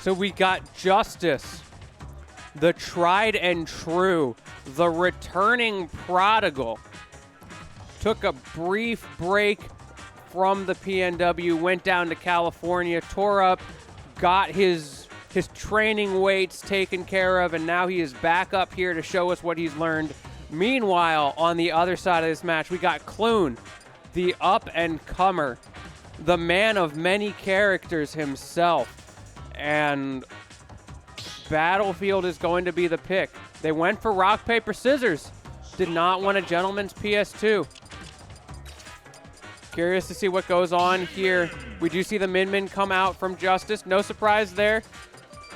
So we got Justice, the tried and true, the returning prodigal. Took a brief break from the PNW, went down to California, tore up, got his training weights taken care of, and now he is back up here to show us what he's learned. Meanwhile, on the other side of this match, we got Clune, the up-and-comer, the man of many characters himself. And Battlefield is going to be the pick. They went for rock, paper, scissors. Did not want a gentleman's PS2. Curious to see what goes on here. We do see the Min come out from Justice. No surprise there.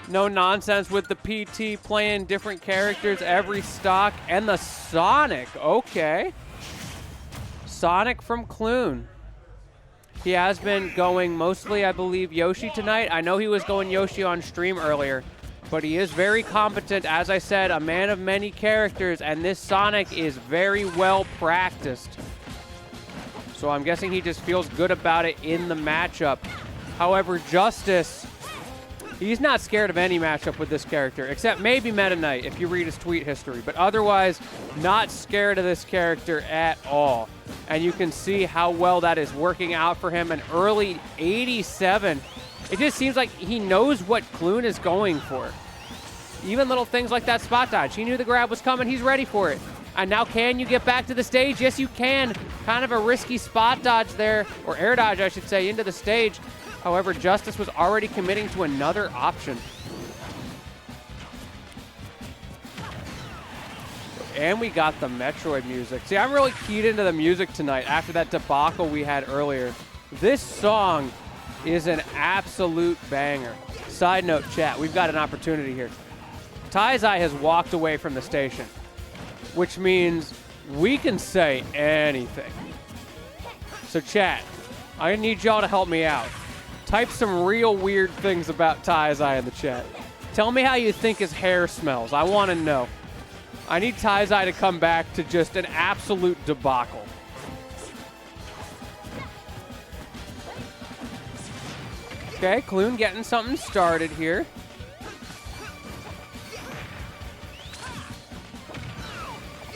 No nonsense with the PT playing different characters every stock. And the Sonic, okay. Sonic from Clune. He has been going mostly, I believe, Yoshi tonight. I know he was going Yoshi on stream earlier, but he is very competent. As I said, a man of many characters, and this Sonic is very well practiced. So I'm guessing he just feels good about it in the matchup. However, Justice, he's not scared of any matchup with this character, except maybe Meta Knight if you read his tweet history, but otherwise not scared of this character at all. And you can see how well that is working out for him. An early 87. It just seems like he knows what Clune is going for. Even little things like that spot dodge. He knew the grab was coming. He's ready for it. And now can you get back to the stage? Yes, you can. Kind of a risky spot dodge there, or air dodge, I should say, into the stage. However, Justice was already committing to another option. And we got the Metroid music. See, I'm really keyed into the music tonight after that debacle we had earlier. This song is an absolute banger. Side note, chat, we've got an opportunity here. Taizai has walked away from the station, which means we can say anything. So chat, I need y'all to help me out. Type some real weird things about Taizai in the chat. Tell me how you think his hair smells. I want to know. I need Taizai to come back to just an absolute debacle. Okay, Clune getting something started here.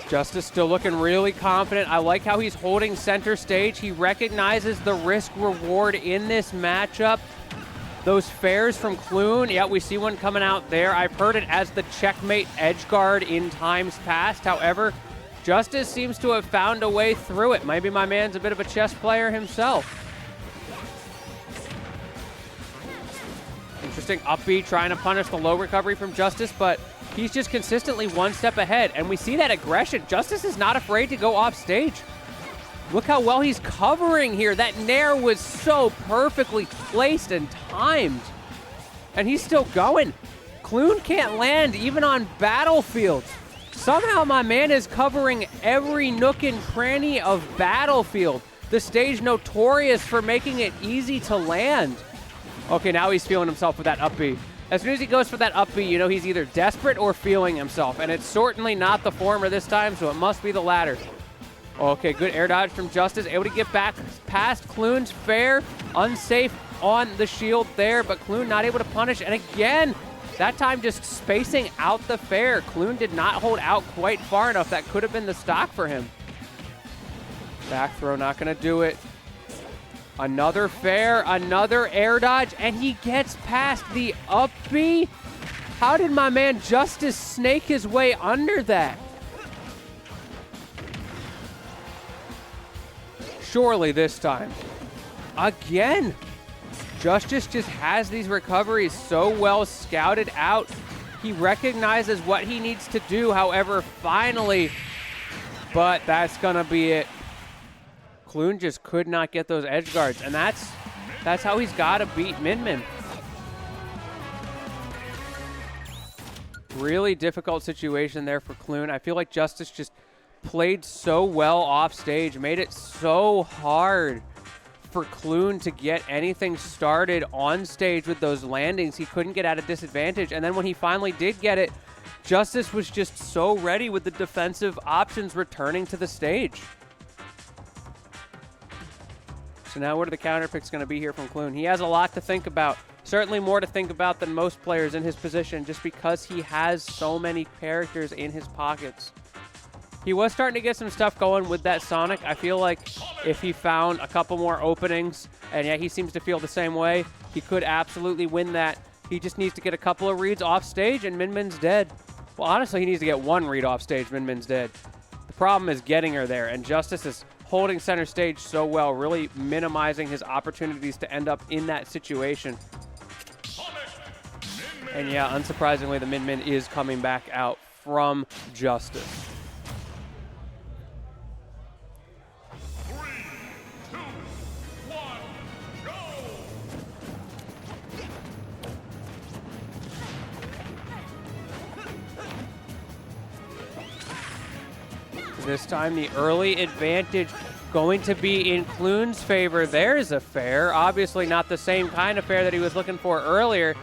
Justice still looking really confident. I like how he's holding center stage. He recognizes the risk reward in this matchup. Those fares from Clune, yeah, we see one coming out there. I've heard it as the checkmate edge guard in times past. However, Justice seems to have found a way through it. Maybe my man's a bit of a chess player himself. Interesting up B trying to punish the low recovery from Justice, but he's just consistently one step ahead. And we see that aggression. Justice is not afraid to go off stage. Look how well he's covering here. That nair was so perfectly placed and timed. And he's still going. Clune can't land even on Battlefield. Somehow my man is covering every nook and cranny of Battlefield. The stage notorious for making it easy to land. Okay, now he's feeling himself with that up B. As soon as he goes for that up B, you know he's either desperate or feeling himself. And it's certainly not the former this time, so it must be the latter. Okay, good air dodge from Justice. Able to get back past Clune's fair. Unsafe on the shield there, but Clune not able to punish. And again, that time just spacing out the fair. Clune did not hold out quite far enough. That could have been the stock for him. Back throw, not going to do it. Another fair, another air dodge, and he gets past the up B. How did my man Justice snake his way under that? Surely this time. Again, Justice just has these recoveries so well scouted out. He recognizes what he needs to do, however, finally, but that's gonna be it. Clune just could not get those edge guards, and that's how he's gotta beat Min. Really difficult situation there for Clune. I feel like Justice just played so well off stage, made it so hard for Clune to get anything started on stage with those landings. He couldn't get at a disadvantage, and then when he finally did get it, Justice was just so ready with the defensive options returning to the stage. So now what are the counter picks going to be here from Clune? He has a lot to think about. certainly more to think about than most players in his position just because he has so many characters in his pockets. He was starting to get some stuff going with that Sonic. I feel like if he found a couple more openings, and yeah, he seems to feel the same way, he could absolutely win that. He just needs to get a couple of reads off stage, and Min Min's dead. Well, honestly, he needs to get one read off stage, Min Min's dead. The problem is getting her there, and Justice is holding center stage so well, really minimizing his opportunities to end up in that situation. And yeah, unsurprisingly, the Min Min is coming back out from Justice. 3, 2, 1, go! This time, the early advantage going to be in Clune's favor. There's a fair. Obviously not the same kind of fair that he was looking for earlier.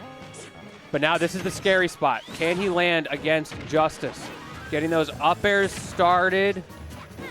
But now this is the scary spot. Can he land against Justice? Getting those up airs started.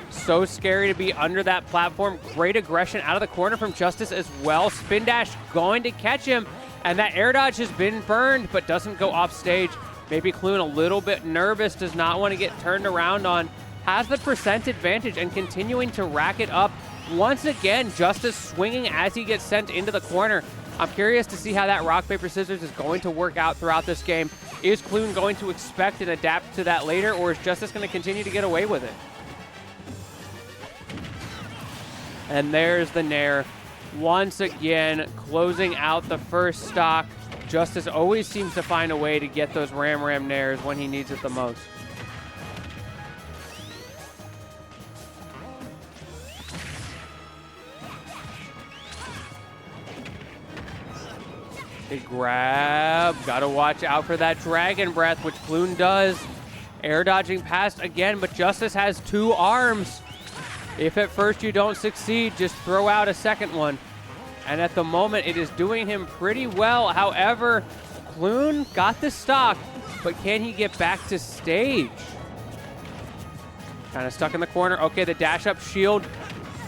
So scary to be under that platform. Great aggression out of the corner from Justice as well. Spin dash going to catch him. And that air dodge has been burned, but doesn't go off stage. Maybe Clune a little bit nervous, does not want to get turned around on. Has the percent advantage and continuing to rack it up. Once again, Justice swinging as he gets sent into the corner. I'm curious to see how that rock, paper, scissors is going to work out throughout this game. Is Clune going to expect and adapt to that later, or is Justice going to continue to get away with it? And there's the Nair. Once again, closing out the first stock. Justice always seems to find a way to get those Ram Nairs when he needs it the most. Big grab. Gotta watch out for that Dragon Breath, which Clune does. Air dodging past again, but Justice has 2 arms. If at first you don't succeed, just throw out a second one. And at the moment, it is doing him pretty well. However, Clune got the stock, but can he get back to stage? Kind of stuck in the corner. Okay, the dash up shield.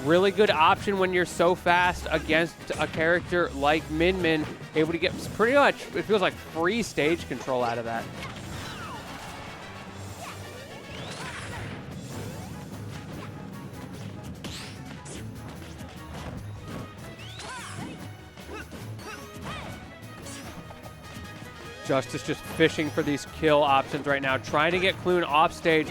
Really good option when you're so fast against a character like Min Min. Able to get pretty much, it feels like free stage control out of that. Justice just fishing for these kill options right now. Trying to get Clune off stage.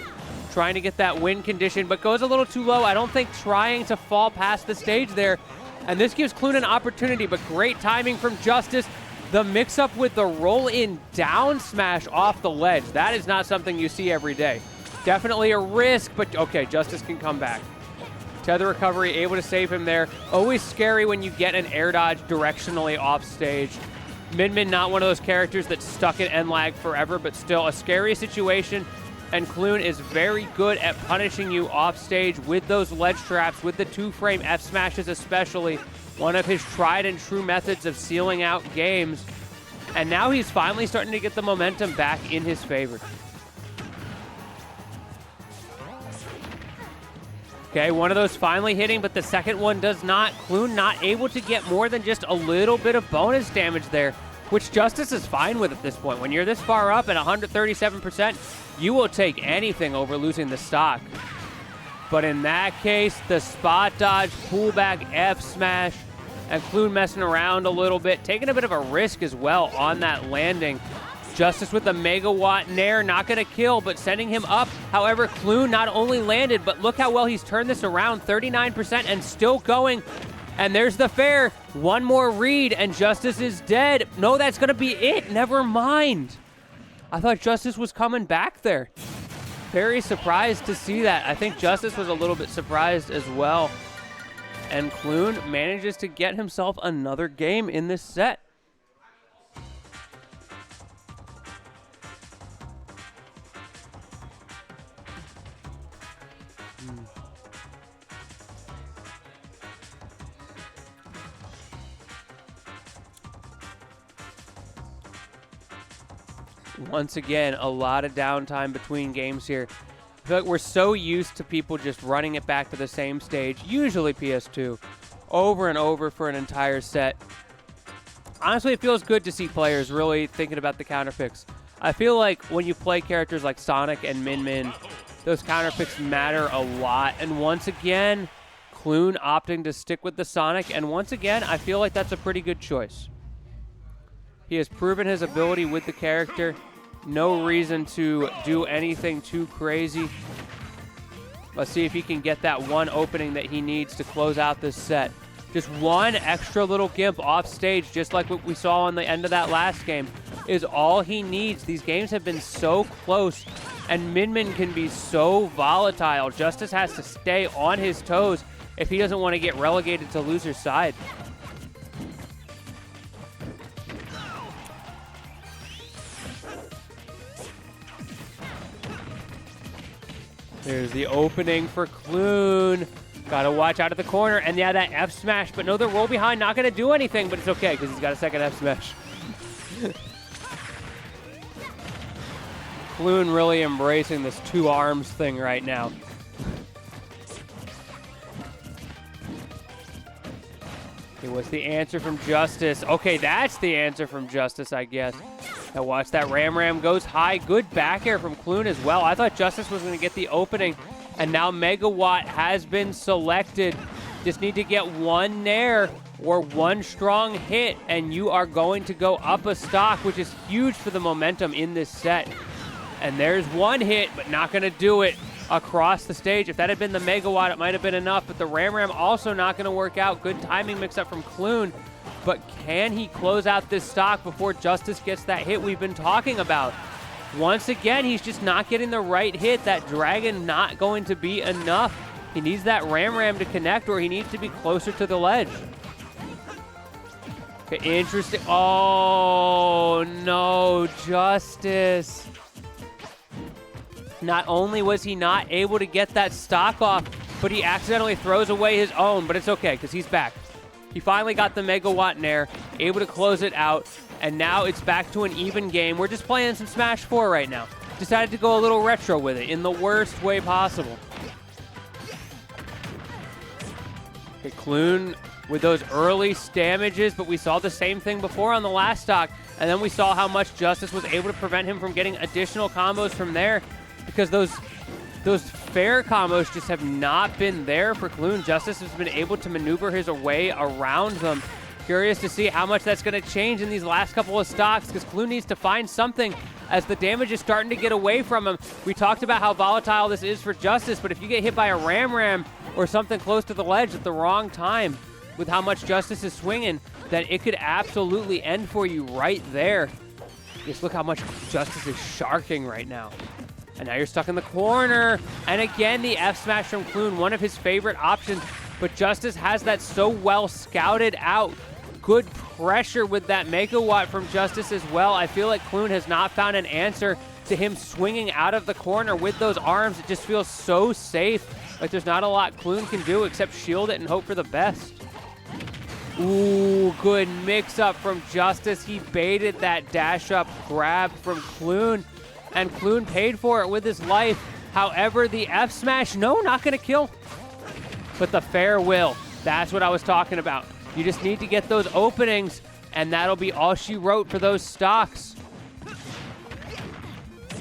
Trying to get that win condition, but goes a little too low. I don't think trying to fall past the stage there. And this gives Clune an opportunity, but great timing from Justice. The mix-up with the roll-in down smash off the ledge. That is not something you see every day. Definitely a risk, but okay, Justice can come back. Tether recovery, able to save him there. Always scary when you get an air dodge directionally off stage. Min Min, not one of those characters that's stuck in end lag forever, but still a scary situation. And Clune is very good at punishing you off stage with those ledge traps, with the 2-frame F smashes especially. One of his tried and true methods of sealing out games. And now he's finally starting to get the momentum back in his favor. Okay, one of those finally hitting, but the second one does not. Clune not able to get more than just a little bit of bonus damage there, which Justice is fine with at this point. When you're this far up at 137%, you will take anything over losing the stock. But in that case, the spot dodge, pullback, F smash, and Clune messing around a little bit, taking a bit of a risk as well on that landing. Justice with the megawatt nair, not gonna kill, but sending him up. However, Clune not only landed, but look how well he's turned this around, 39% and still going. And there's the fair. One more read, and Justice is dead. No, that's gonna be it, never mind. I thought Justice was coming back there. Very surprised to see that. I think Justice was a little bit surprised as well. And Clune manages to get himself another game in this set. Once again, a lot of downtime between games here. I feel like we're so used to people just running it back to the same stage, usually PS2, over and over for an entire set. honestly, it feels good to see players really thinking about the counter picks. I feel like when you play characters like Sonic and Min Min, those counter picks matter a lot. And once again, Clune opting to stick with the Sonic. And once again, I feel like that's a pretty good choice. He has proven his ability with the character. No reason to do anything too crazy. Let's see if he can get that one opening that he needs to close out this set. Just one extra little gimp off stage, just like what we saw on the end of that last game, is all he needs. These games have been so close, and Min Min can be so volatile. Justice has to stay on his toes if he doesn't want to get relegated to loser's side. There's the opening for Clune. Gotta watch out of the corner. And yeah, that F smash. But no, the roll behind not gonna do anything, but it's okay because he's got a second F smash. Clune really embracing this two arms thing right now. Okay, what's the answer from Justice? Okay, that's the answer from Justice, I guess. Now watch that Ram goes high. Good back air from Clune as well. I thought Justice was going to get the opening, and now Megawatt has been selected. Just need to get one nair or one strong hit, and you are going to go up a stock, which is huge for the momentum in this set. And there's one hit, but not going to do it across the stage. If that had been the Megawatt, it might have been enough, but the Ram also not going to work out. Good timing mix-up from Clune. But can he close out this stock before Justice gets that hit we've been talking about? Once again, he's just not getting the right hit. That Dragon not going to be enough. He needs that Ram to connect, or he needs to be closer to the ledge. Okay, interesting. Oh, no, Justice. Not only was he not able to get that stock off, but he accidentally throws away his own, but it's okay because he's back. He finally got the Megawatt Nair, able to close it out, and now it's back to an even game. We're just playing some Smash 4 right now. Decided to go a little retro with it in the worst way possible. Okay, Clune with those early damages, but we saw the same thing before on the last stock, and then we saw how much Justice was able to prevent him from getting additional combos from there, because those fair combos just have not been there for Clune. Justice has been able to maneuver his way around them. Curious to see how much that's going to change in these last couple of stocks, because Clune needs to find something as the damage is starting to get away from him. We talked about how volatile this is for Justice, but if you get hit by a Ram or something close to the ledge at the wrong time with how much Justice is swinging, then it could absolutely end for you right there. Just look how much Justice is sharking right now. And now you're stuck in the corner. And again, the F smash from Clune, one of his favorite options. But Justice has that so well scouted out. Good pressure with that Megawatt from Justice as well. I feel like Clune has not found an answer to him swinging out of the corner with those arms. It just feels so safe. Like there's not a lot Clune can do except shield it and hope for the best. Ooh, good mix-up from Justice. He baited that dash-up grab from Clune. And Clune paid for it with his life. However, the F smash, no, not going to kill. But the fair will, that's what I was talking about. You just need to get those openings, and that'll be all she wrote for those stocks.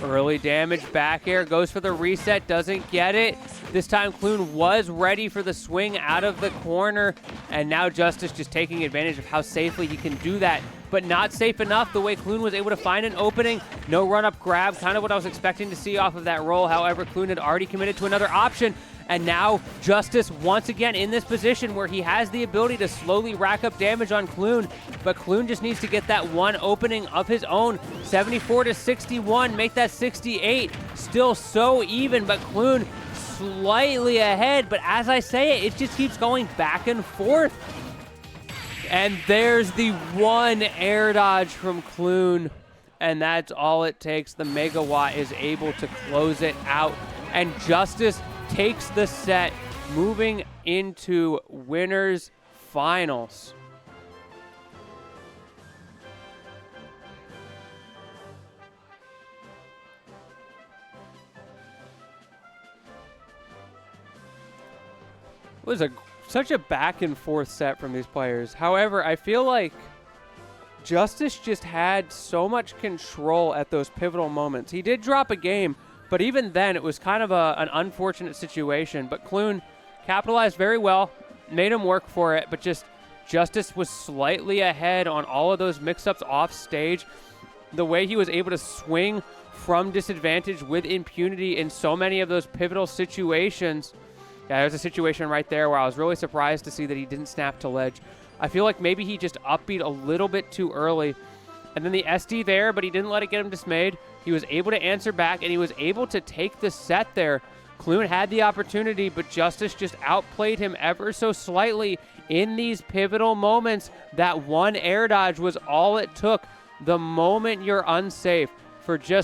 Early damage, back air, goes for the reset, doesn't get it. This time Clune was ready for the swing out of the corner, and now Justice just taking advantage of how safely he can do that. But not safe enough the way Clune was able to find an opening. No run-up grab, kind of what I was expecting to see off of that roll. However, Clune had already committed to another option. And now Justice once again in this position where he has the ability to slowly rack up damage on Clune. But Clune just needs to get that one opening of his own. 74-61, make that 68. Still so even, but Clune slightly ahead. But as I say it just keeps going back and forth. And there's the one air dodge from Clune, and that's all it takes. The Megawatt is able to close it out, and Justice takes the set, moving into winners finals. It was such a back and forth set from these players. However, I feel like Justice just had so much control at those pivotal moments. He did drop a game, but even then it was kind of an unfortunate situation. But Clune capitalized very well, made him work for it, but just Justice was slightly ahead on all of those mix-ups off stage. The way he was able to swing from disadvantage with impunity in so many of those pivotal situations. Yeah, there's a situation right there where I was really surprised to see that he didn't snap to ledge. I feel like maybe he just upbeat a little bit too early. And then the SD there, but he didn't let it get him dismayed. He was able to answer back, and he was able to take the set there. Clune had the opportunity, but Justice just outplayed him ever so slightly in these pivotal moments. That one air dodge was all it took. The moment you're unsafe for just